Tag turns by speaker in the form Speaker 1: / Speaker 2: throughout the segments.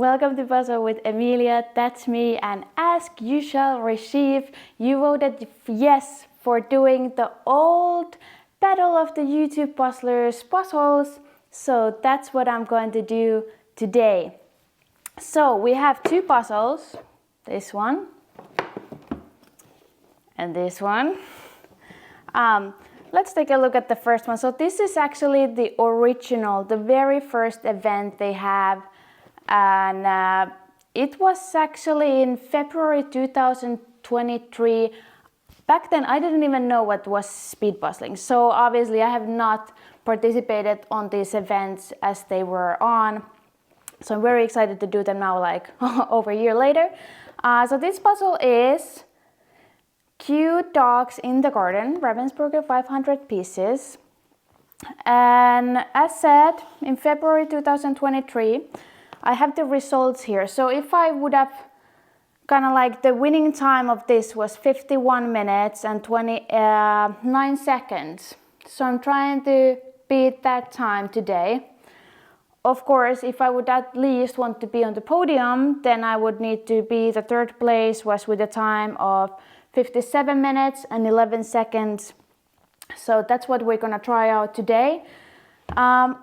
Speaker 1: Welcome to Puzzle with Emilia, that's me, and ask you shall receive. You voted yes for doing the old Battle of the YouTube Puzzlers puzzles, so that's what I'm going to do today. So we have two puzzles, this one and this one. Let's take a look at the first one. So this is actually the original, the very first event they have. And it was actually in February 2023. Back then I didn't even know what was speed puzzling. So obviously I have not participated on these events as they were on. So I'm very excited to do them now, like over a year later. So this puzzle is Cute Dogs in the Garden, Ravensburger 500 pieces. And as said, in February 2023, I have the results here. So if I would have kind of like the winning time of this was 51 minutes and 29 seconds. So I'm trying to beat that time today. Of course, if I would at least want to be on the podium, then I would need to be the third place was with a time of 57 minutes and 11 seconds. So that's what we're gonna try out today. I'm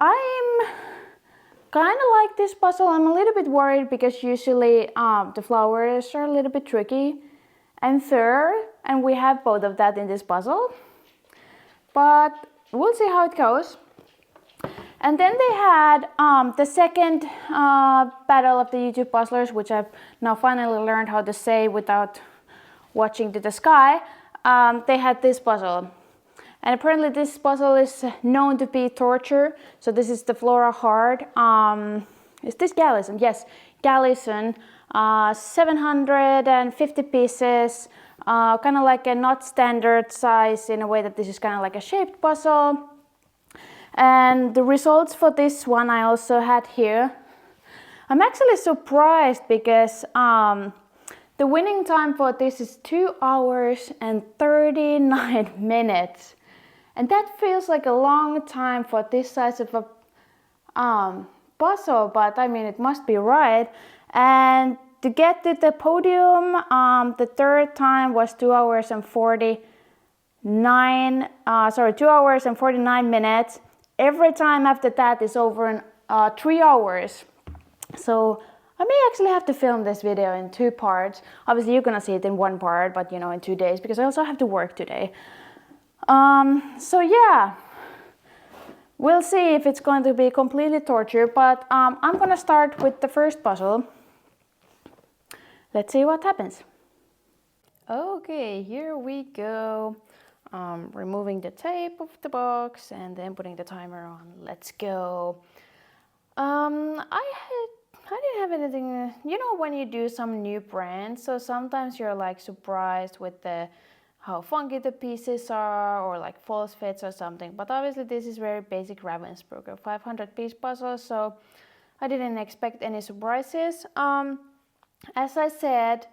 Speaker 1: kind of like this puzzle. I'm a little bit worried because usually the flowers are a little bit tricky and fair, and we have both of that in this puzzle. But we'll see how it goes. And then they had the second Battle of the YouTube Puzzlers, which I've now finally learned how to say without watching to the sky. They had this puzzle. And apparently this puzzle is known to be torture. So this is the Flora hard. Is this Galison? Yes, Galison. 750 pieces. Kind of like a not standard size in a way that this is kind of like a shaped puzzle. And the results for this one I also had here. I'm actually surprised because the winning time for this is 2 hours and 39 minutes. And that feels like a long time for this size of a puzzle, but I mean, it must be right. And to get to the podium, the third time was 2 hours and 2 hours and 49 minutes. Every time after that is over 3 hours. So I may actually have to film this video in 2 parts. Obviously you're gonna see it in 1 part, but you know, in 2 days, because I also have to work today. So yeah, we'll see if it's going to be completely torture, but I'm gonna start with the first puzzle. Let's see what happens. Okay, here we go. Removing the tape of the box and then putting the timer on. Let's go. I didn't have anything, you know, when you do some new brands, so sometimes you're like surprised with how funky the pieces are, or like false fits or something. But obviously this is very basic Ravensburger 500 piece puzzle, so I didn't expect any surprises. As I said,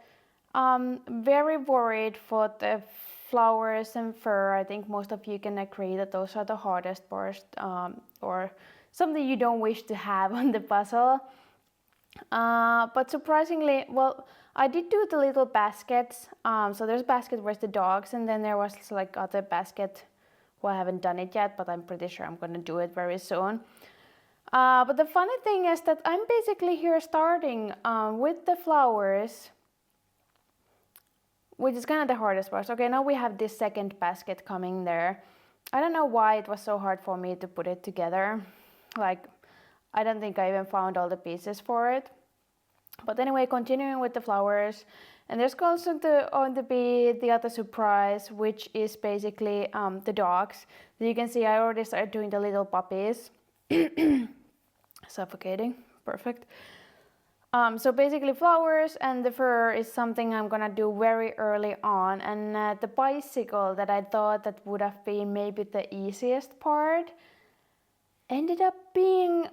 Speaker 1: very worried for the flowers and fur. I think most of you can agree that those are the hardest parts, or something you don't wish to have on the puzzle. But surprisingly, well, I did do the little baskets. So there's a basket where's the dogs, and then there was like other basket. Well, I haven't done it yet, but I'm pretty sure I'm gonna do it very soon. But the funny thing is that I'm basically here starting with the flowers, which is kind of the hardest part. Okay, now we have this second basket coming there. I don't know why it was so hard for me to put it together. Like, I don't think I even found all the pieces for it. But anyway, continuing with the flowers. And there's also going to be the other surprise, which is basically the dogs. So you can see I already started doing the little puppies. Suffocating, perfect. So basically flowers and the fur is something I'm gonna do very early on. And the bicycle that I thought that would have been maybe the easiest part ended up being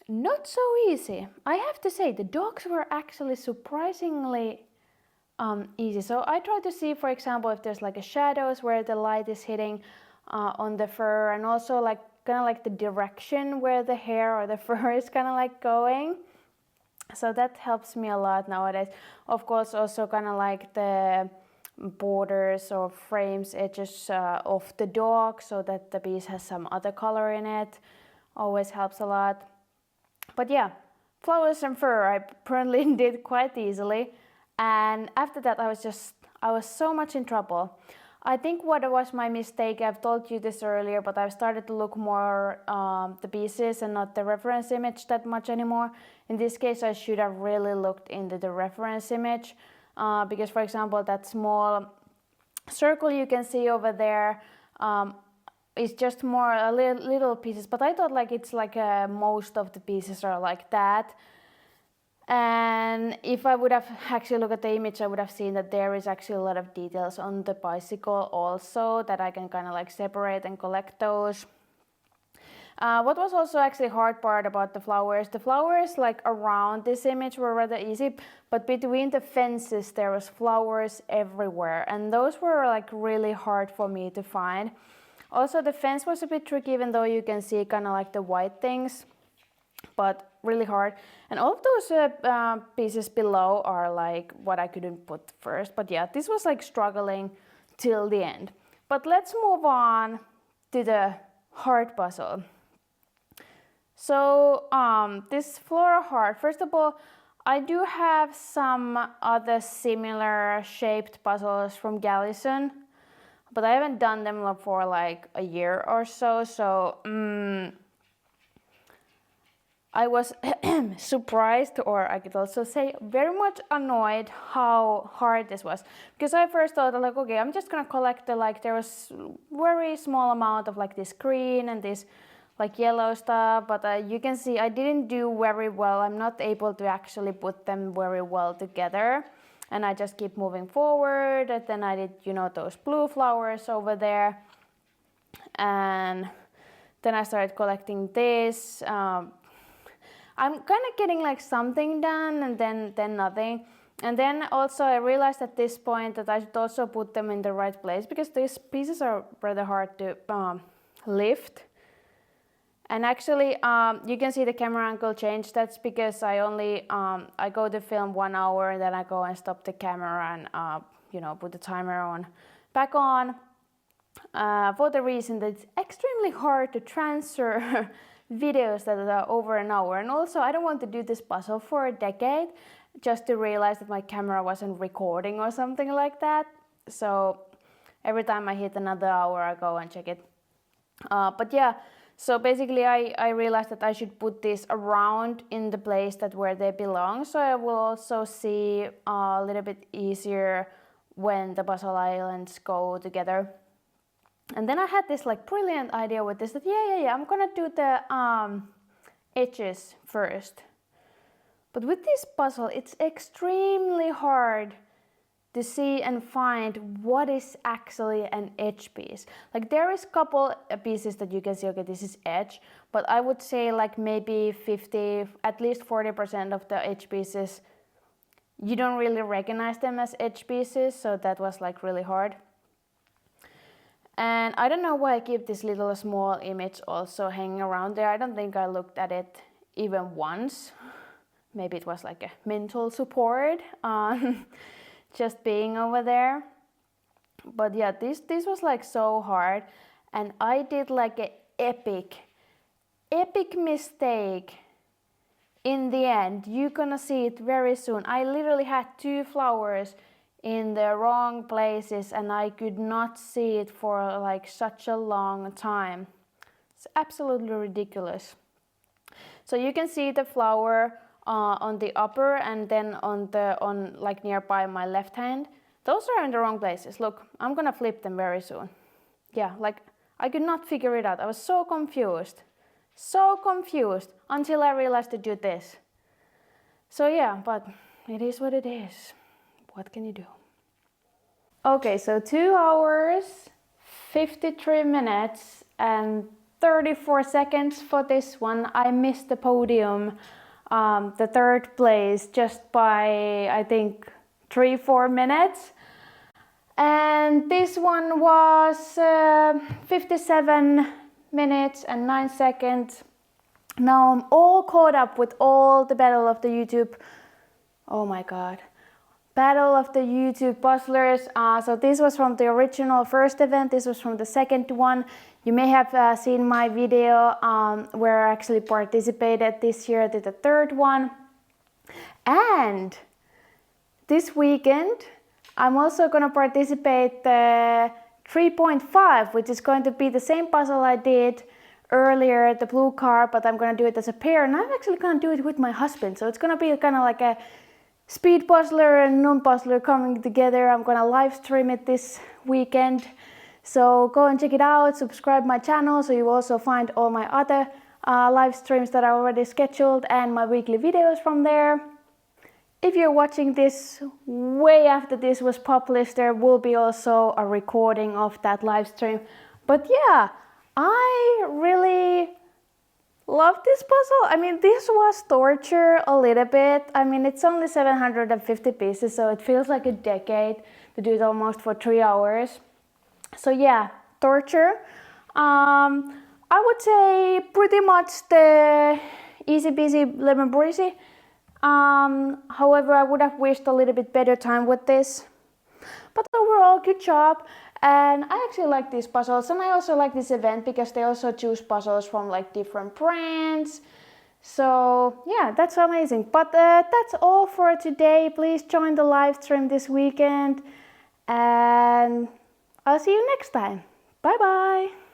Speaker 1: not so easy. I have to say the dogs were actually surprisingly easy. So I try to see, for example, if there's like a shadows where the light is hitting on the fur, and also like kind of like the direction where the hair or the fur is kind of like going. So that helps me a lot nowadays. Of course, also kind of like the borders or frames, edges of the dog, so that the piece has some other color in it. Always helps a lot. But yeah, flowers and fur I apparently did quite easily. And after that I was so much in trouble. I think what was my mistake, I've told you this earlier, but I've started to look more the pieces and not the reference image that much anymore. In this case, I should have really looked into the reference image because, for example, that small circle you can see over there is just more little pieces, but I thought like it's like most of the pieces are like that. And if I would have actually looked at the image, I would have seen that there is actually a lot of details on the bicycle also that I can kind of like separate and collect those. What was also actually hard part about the flowers like around this image were rather easy, but between the fences there was flowers everywhere, and those were like really hard for me to find. Also the fence was a bit tricky, even though you can see kind of like the white things, but really hard. And all of those pieces below are like what I couldn't put first. But yeah, this was like struggling till the end. But let's move on to the heart puzzle. So this Flora heart, first of all, I do have some other similar shaped puzzles from Galison, but I haven't done them for like a year or so. So I was surprised, or I could also say very much annoyed how hard this was. Because I first thought like, okay, I'm just gonna collect the, like, there was very small amount of like this green and this like yellow stuff, but you can see I didn't do very well. I'm not able to actually put them very well together. And I just keep moving forward, and then I did, you know, those blue flowers over there. And then I started collecting this. I'm kind of getting like something done and then nothing. And then also I realized at this point that I should also put them in the right place, because these pieces are rather hard to lift. And actually you can see the camera angle change. That's because I only I go to film 1 hour and then I go and stop the camera and you know, put the timer on back on for the reason that it's extremely hard to transfer videos that are over an hour. And also I don't want to do this puzzle for a decade just to realize that my camera wasn't recording or something like that. So every time I hit another hour I go and check it. But yeah, so basically I realized that I should put this around in the place that where they belong, so I will also see a little bit easier when the puzzle islands go together. And then I had this like brilliant idea with this, that yeah, I'm gonna do the edges first. But with this puzzle, it's extremely hard to see and find what is actually an edge piece. Like there is a couple pieces that you can see, okay, this is edge, but I would say like maybe 50, at least 40% of the edge pieces, you don't really recognize them as edge pieces, so that was like really hard. And I don't know why I keep this little small image also hanging around there. I don't think I looked at it even once. Maybe it was like a mental support, just being over there. But yeah, this was like so hard. And I did like an epic mistake in the end. You're gonna see it very soon. I literally had 2 flowers in the wrong places and I could not see it for like such a long time. It's absolutely ridiculous. So you can see the flower on the upper and then on like nearby my left hand. Those are in the wrong places. Look, I'm gonna flip them very soon. Yeah, like I could not figure it out. I was so confused until I realized to do this. So yeah, but it is what it is. What can you do? Okay, so 2 hours, 53 minutes and 34 seconds for this one. I missed the podium, the 3rd place, just by I think 3-4 minutes. And this one was 57 minutes and 9 seconds. Now I'm all caught up with all the Battle of the YouTube. Oh my god. Battle of the YouTube Puzzlers. So this was from the original first event. This was from the second one. You may have seen my video where I actually participated this year to the third one. And this weekend, I'm also going to participate the 3.5, which is going to be the same puzzle I did earlier, the blue car, but I'm going to do it as a pair. And I'm actually going to do it with my husband. So it's going to be kind of like a speed puzzler and non-puzzler coming together. I'm going to live stream it this weekend. So go and check it out, subscribe my channel so you also find all my other live streams that are already scheduled and my weekly videos from there. If you're watching this way after this was published, there will be also a recording of that live stream. But yeah, I really love this puzzle. I mean, this was torture a little bit. I mean, it's only 750 pieces, so it feels like a decade to do it almost for 3 hours. So yeah, torture. I would say pretty much the easy peasy lemon breezy. However, I would have wished a little bit better time with this. But overall, good job. And I actually like these puzzles, and I also like this event because they also choose puzzles from like different brands. So yeah, that's amazing. But that's all for today. Please join the live stream this weekend, and I'll see you next time. Bye bye.